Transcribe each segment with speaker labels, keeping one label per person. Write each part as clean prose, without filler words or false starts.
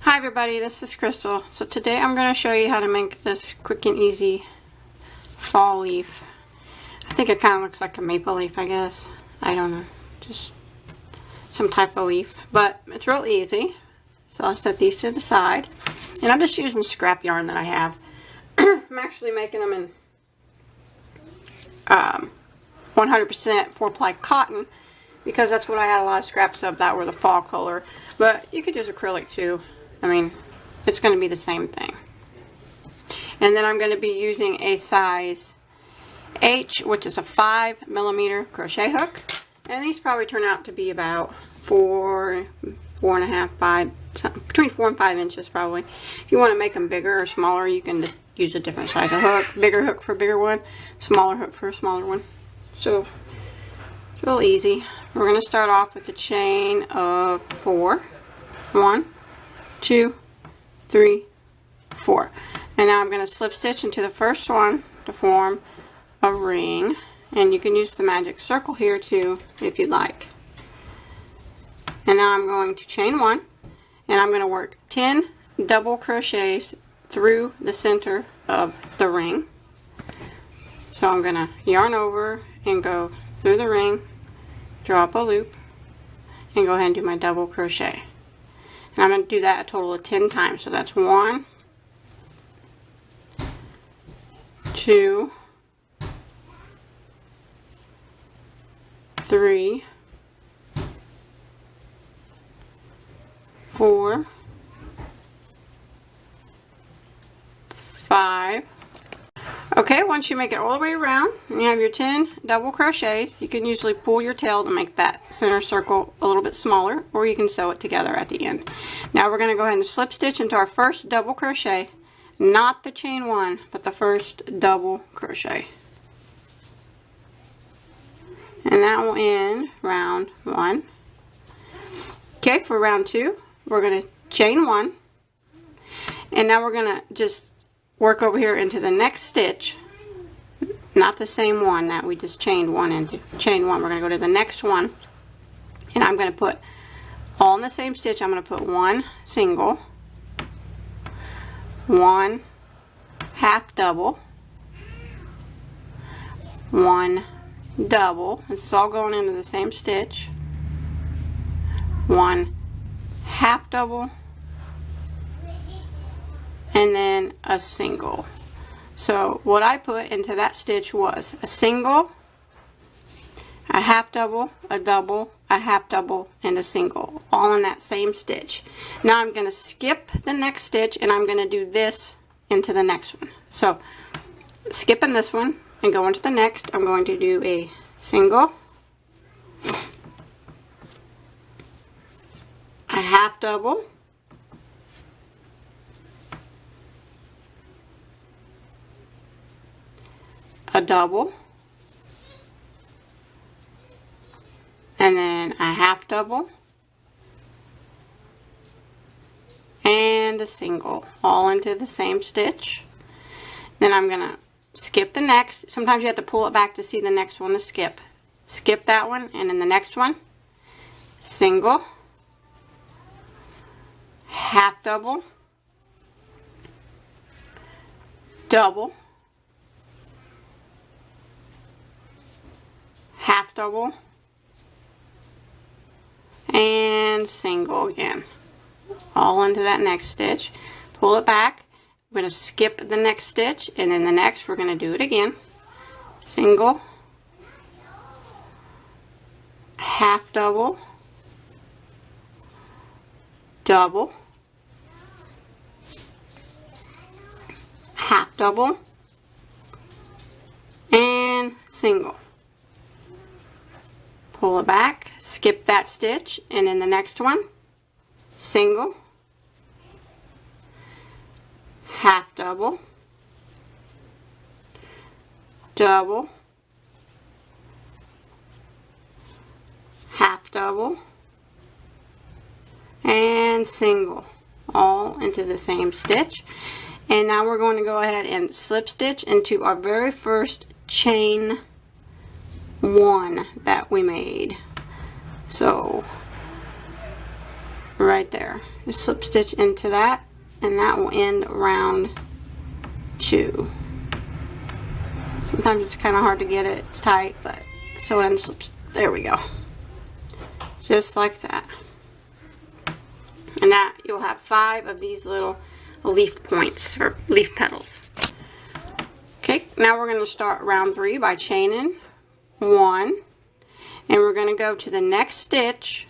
Speaker 1: Hi everybody, this is Crystal. So today I'm going to show you how to make this quick and easy fall leaf. I think it kind of looks like a maple leaf, I guess. I don't know, just some type of leaf, but it's real easy. So I'll set these to the side, and I'm just using scrap yarn that I have. I'm actually making them in 100% 4-ply cotton, because that's what I had a lot of scraps of that were the fall color, but you could use acrylic too. I mean, it's going to be the same thing. And then I'm going to be using a size H, which is a 5mm crochet hook. And these probably turn out to be about 4.5, 5, between 4 and 5 inches probably. If you want to make them bigger or smaller, you can just use a different size of hook. Bigger hook for a bigger one, smaller hook for a smaller one. So, it's real easy. We're going to start off with a chain of 4. 1, 2, 3, 4. And now I'm going to slip stitch into the first one to form a ring. And you can use the magic circle here too if you'd like. And now I'm going to chain 1, and I'm going to work 10 double crochets through the center of the ring. So I'm going to yarn over and go through the ring, draw up a loop, and go ahead and do my double crochet. And I'm going to do that a total of 10 times. So that's 1, 2, 3, 4, 5. Okay, once you make it all the way around and you have your 10 double crochets, you can usually pull your tail to make that center circle a little bit smaller, or you can sew it together at the end. Now we're going to go ahead and slip stitch into our first double crochet, not the chain 1, but the first double crochet. And that will end round 1. Okay, for round 2, we're going to chain 1, and now we're going to just work over here into the next stitch, not the same one that we just chained 1 into. Chain 1, we're going to go to the next one, and I'm going to put all in the same stitch. I'm going to put 1 single, 1 half double, 1 double. This is all going into the same stitch, 1 half double, and then a single. So what I put into that stitch was a single, a half double, a double, a half double, and a single, all in that same stitch. Now I'm going to skip the next stitch, and I'm going to do this into the next one. So skipping this one and going to the next, I'm going to do a single, a half double, a double, and then a half double, and a single, all into the same stitch. Then I'm going to skip the next. Sometimes you have to pull it back to see the next one to skip. Skip that one, and in the next one, single, half double, double, half double, and single again, all into that next stitch. Pull it back. We're going to skip the next stitch, and then the next we're going to do it again. Single, half double, double, half double, and single. Pull it back, skip that stitch, and in the next one, single, half double, double, half double, and single, all into the same stitch. And now we're going to go ahead and slip stitch into our very first chain 1 that we made. So right there. Just slip stitch into that, and that will end round 2. Sometimes it's kind of hard to get it, it's tight, but so end slips. There we go. Just like that. And that you'll have 5 of these little leaf points or leaf petals. Okay, now we're going to start round 3 by chaining 1, and we're going to go to the next stitch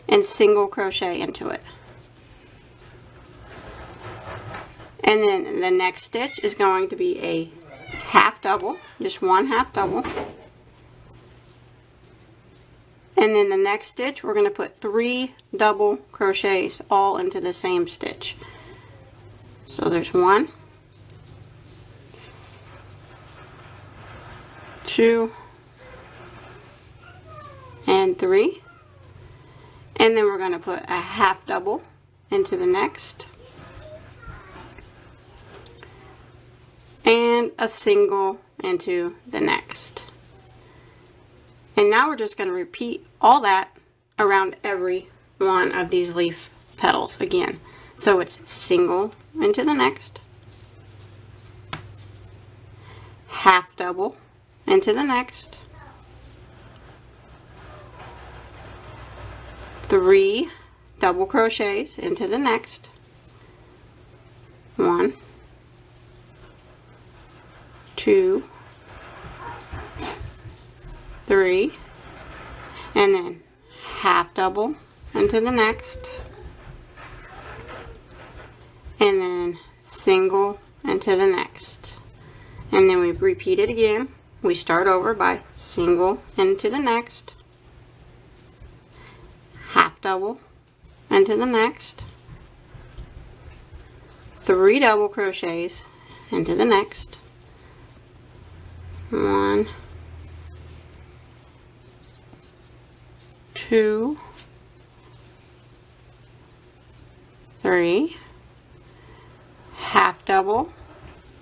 Speaker 1: and single crochet into it. And then the next stitch is going to be a half double, just 1 half double. And then the next stitch, we're going to put 3 double crochets all into the same stitch. So there's 1, 2, and 3. And then we're going to put a half double into the next. And a single into the next. And now we're just going to repeat all that around every one of these leaf petals again. So it's single into the next, half double into the next, 3 double crochets into the next, 1, 2, 3, and then half double into the next, and then single into the next, and then we repeat it again. We start over by single into the next, half double into the next, 3 double crochets into the next, 1, 2, 3, half double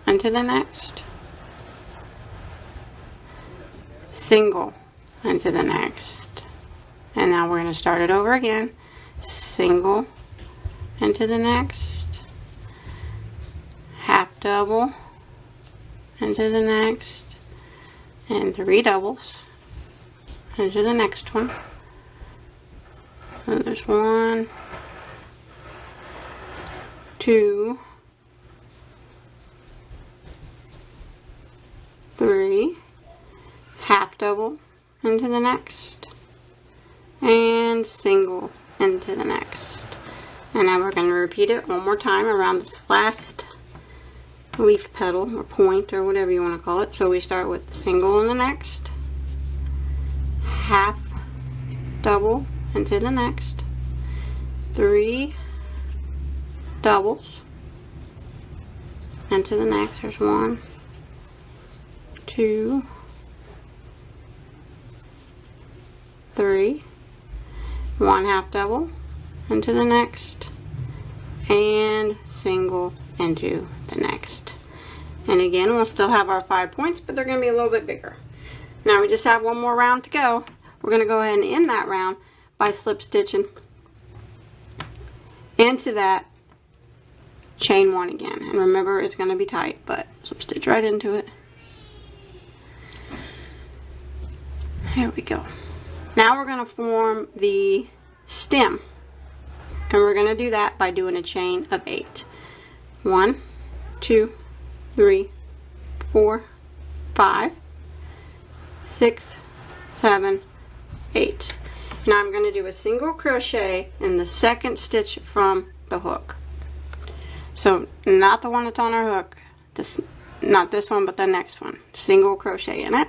Speaker 1: into the next, single into the next, and now we're going to start it over again. Single into the next, half double into the next, and 3 doubles into the next one. So there's 1, 2, 3, half double into the next, and single into the next. And now we're going to repeat it one more time around this last leaf petal or point or whatever you want to call it. So we start with single in the next, half double into the next, 3 doubles into the next. There's 1, 2, 3, 1 half double into the next, and single into the next. And again, we'll still have our 5 points, but they're going to be a little bit bigger. Now we just have one more round to go. We're going to go ahead and end that round by slip stitching into that, chain 1 again. And remember, it's going to be tight, but slip stitch right into it. Here we go. Now we're going to form the stem, and we're going to do that by doing a chain of 8. 1, 2, 3, 4, 5, 6, 7, 8. Now I'm going to do a single crochet in the second stitch from the hook. So not the one that's on our hook, not this one, but the next one. Single crochet in it.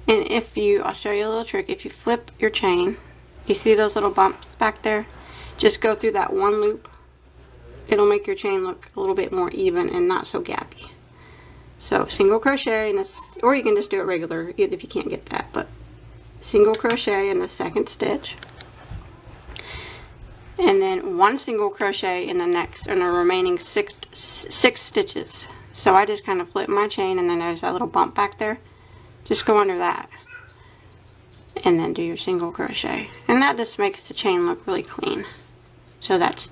Speaker 1: And if you, I'll show you a little trick. If you flip your chain, you see those little bumps back there? Just go through that one loop. It'll make your chain look a little bit more even and not so gappy. So single crochet in this, or you can just do it regular if you can't get that, but single crochet in the second stitch, and then 1 single crochet in the next, in the remaining six stitches. So I just kind of flip my chain, and then there's that little bump back there. Just go under that, and then do your single crochet, and that just makes the chain look really clean. So that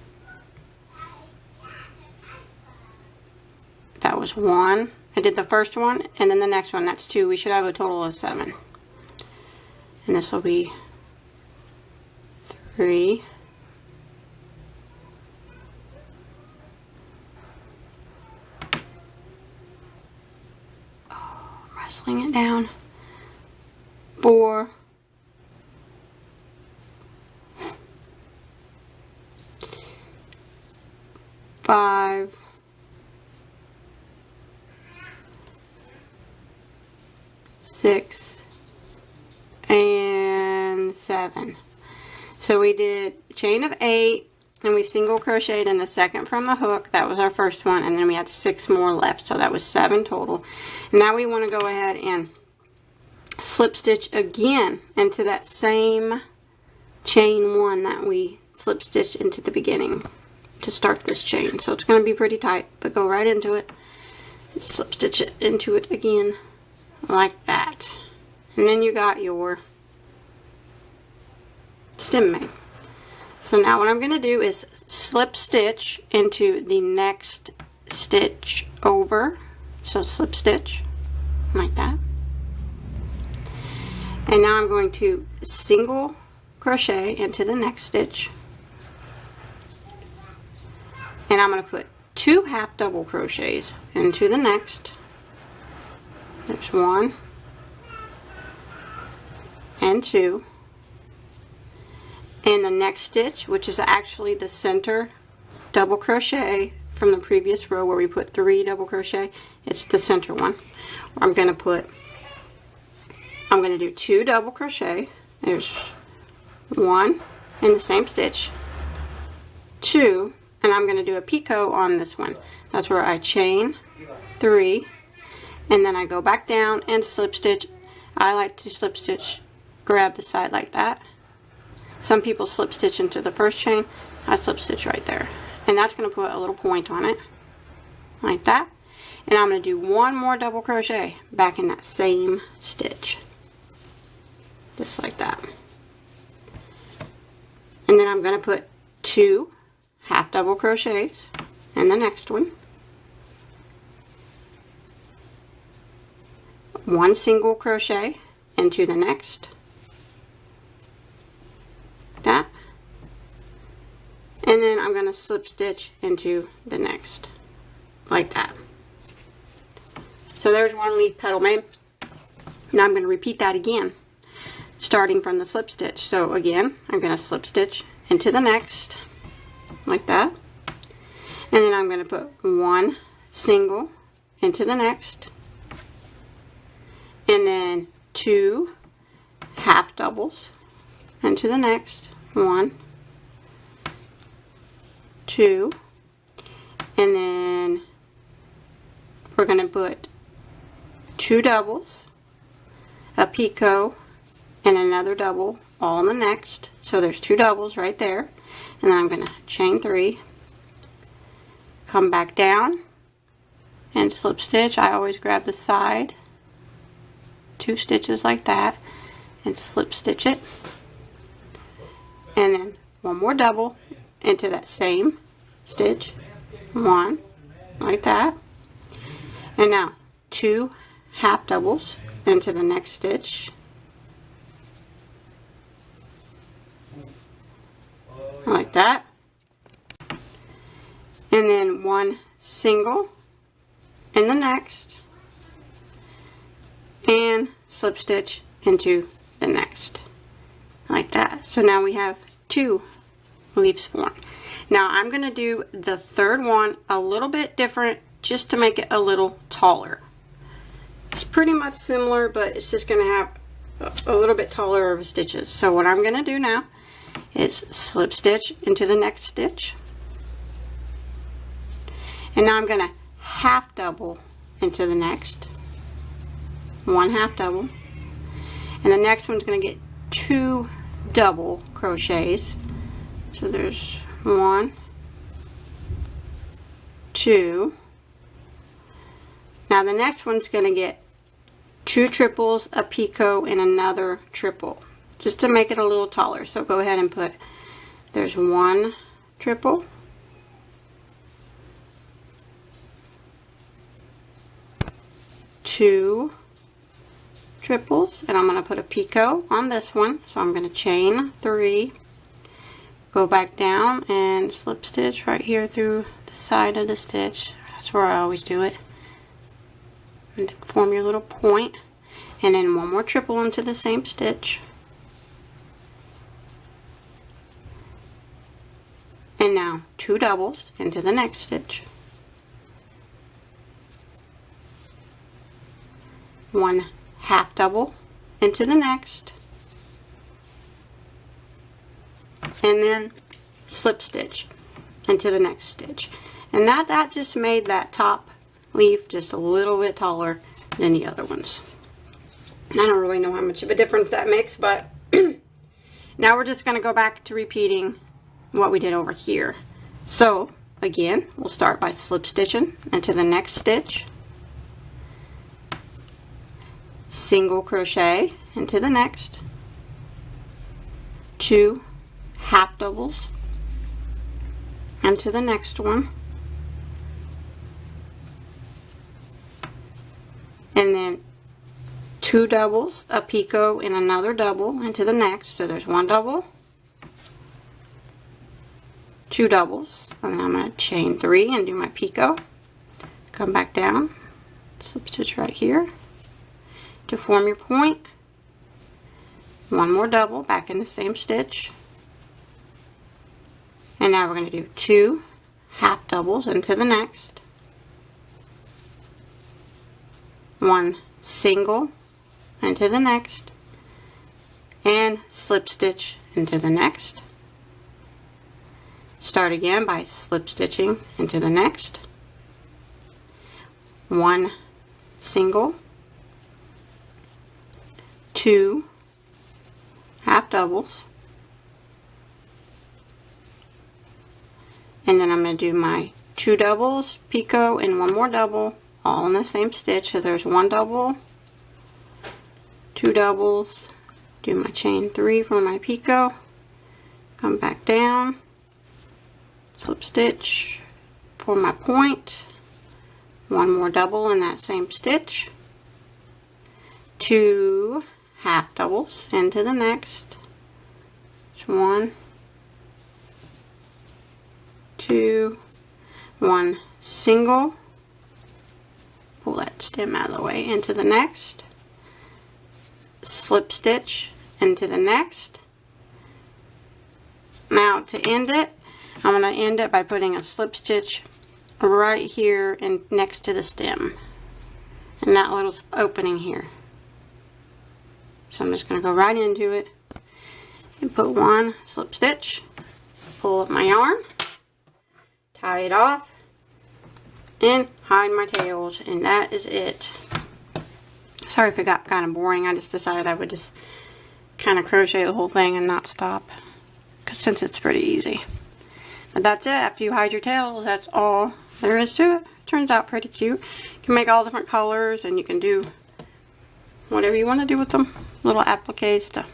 Speaker 1: was 1. I did the first one, and then the next one, that's 2. We should have a total of 7. And this will be 3. Oh, I'm wrestling it down. 4. 5. 6 and 7. So we did chain of 8, and we single crocheted in the second from the hook. That was our first one, and then we had 6 more left, so that was 7 total. Now we want to go ahead and slip stitch again into that same chain 1 that we slip stitched into the beginning to start this chain. So it's going to be pretty tight, but go right into it, slip stitch it into it again like that, and then you got your stem made. So now what I'm going to do is slip stitch into the next stitch over. So slip stitch like that, and now I'm going to single crochet into the next stitch, and I'm going to put 2 half double crochets into the next. There's 1 and 2, and the next stitch, which is actually the center double crochet from the previous row where we put 3 double crochet, it's the center one. I'm going to do 2 double crochet. There's 1 in the same stitch, 2, and I'm going to do a picot on this one. That's where I chain 3, and then I go back down and slip stitch. I like to slip stitch, grab the side like that. Some people slip stitch into the first chain. I slip stitch right there, and that's going to put a little point on it like that. And I'm going to do 1 more double crochet back in that same stitch, just like that. And then I'm going to put 2 half double crochets in the next one, 1 single crochet into the next, that, and then I'm going to slip stitch into the next like that. So there's 1 leaf petal made. Now I'm going to repeat that again, starting from the slip stitch. So again, I'm going to slip stitch into the next like that, and then I'm going to put 1 single into the next, and then 2 half doubles into the next, 1, 2, and then we're going to put 2 doubles, a picot, and another double all in the next. So there's 2 doubles right there, and then I'm going to chain 3, come back down and slip stitch. I always grab the side, 2 stitches like that, and slip stitch it, and then 1 more double into that same stitch, 1 like that, and now 2 half doubles into the next stitch like that, and then 1 single in the next, and slip stitch into the next like that. So now we have 2 leaves formed. Now I'm going to do the third one a little bit different, just to make it a little taller. It's pretty much similar, but it's just going to have a little bit taller of stitches. So what I'm going to do now is slip stitch into the next stitch, and now I'm going to half double into the next, 1 half double, and the next one's going to get 2 double crochets. So there's 1, 2. Now the next one's going to get 2 triples, a picot, and another triple. just to make it a little taller. So go ahead and put, there's 1 triple, 2 triples, and I'm going to put a picot on this one. So I'm going to chain 3, go back down and slip stitch right here through the side of the stitch. That's where I always do it. And form your little point, and then 1 more triple into the same stitch. And now 2 doubles into the next stitch. 1 half double into the next. And then slip stitch into the next stitch. And that just made that top leaf just a little bit taller than the other ones. I don't really know how much of a difference that makes, but now we're just going to go back to repeating what we did over here. So again, we'll start by slip stitching into the next stitch, single crochet into the next, 2 half doubles into the next one, and then 2 doubles, a picot and another double into the next. So there's 1 double, 2 doubles, and then I'm going to chain 3 and do my picot, come back down, slip stitch right here to form your point, 1 more double back in the same stitch, and now we're going to do 2 half doubles into the next, 1 single into the next, and slip stitch into the next. Start again by slip stitching into the next, 1 single, 2 half doubles, and then I'm going to do my 2 doubles, picot, and 1 more double all in the same stitch. So there's 1 double, 2 doubles, do my chain 3 for my picot, come back down, slip stitch for my point, 1 more double in that same stitch, 2 half doubles into the next, 1, 2, 1 single, pull that stem out of the way, into the next, slip stitch into the next. Now to end it, I'm going to end it by putting a slip stitch right here and next to the stem, and that little opening here. So I'm just going to go right into it and put 1 slip stitch, pull up my yarn, tie it off, and hide my tails, and that is it. Sorry if it got kind of boring. I just decided I would just kind of crochet the whole thing and not stop, since it's pretty easy. But that's it. After you hide your tails, that's all there is to it. Turns out pretty cute. You can make all different colors, and you can do whatever you want to do with them. Little appliques to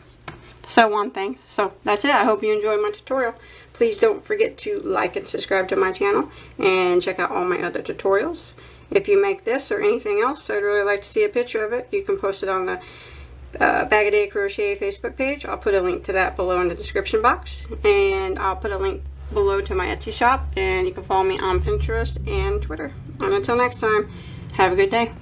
Speaker 1: sew on things. So that's it. I hope you enjoyed my tutorial. Please don't forget to like and subscribe to my channel, and check out all my other tutorials. If you make this or anything else, I'd really like to see a picture of it. You can post it on the Bagoday Crochet Facebook page. I'll put a link to that below in the description box, and I'll put a link below to my Etsy shop, and you can follow me on Pinterest and Twitter. And until next time, have a good day.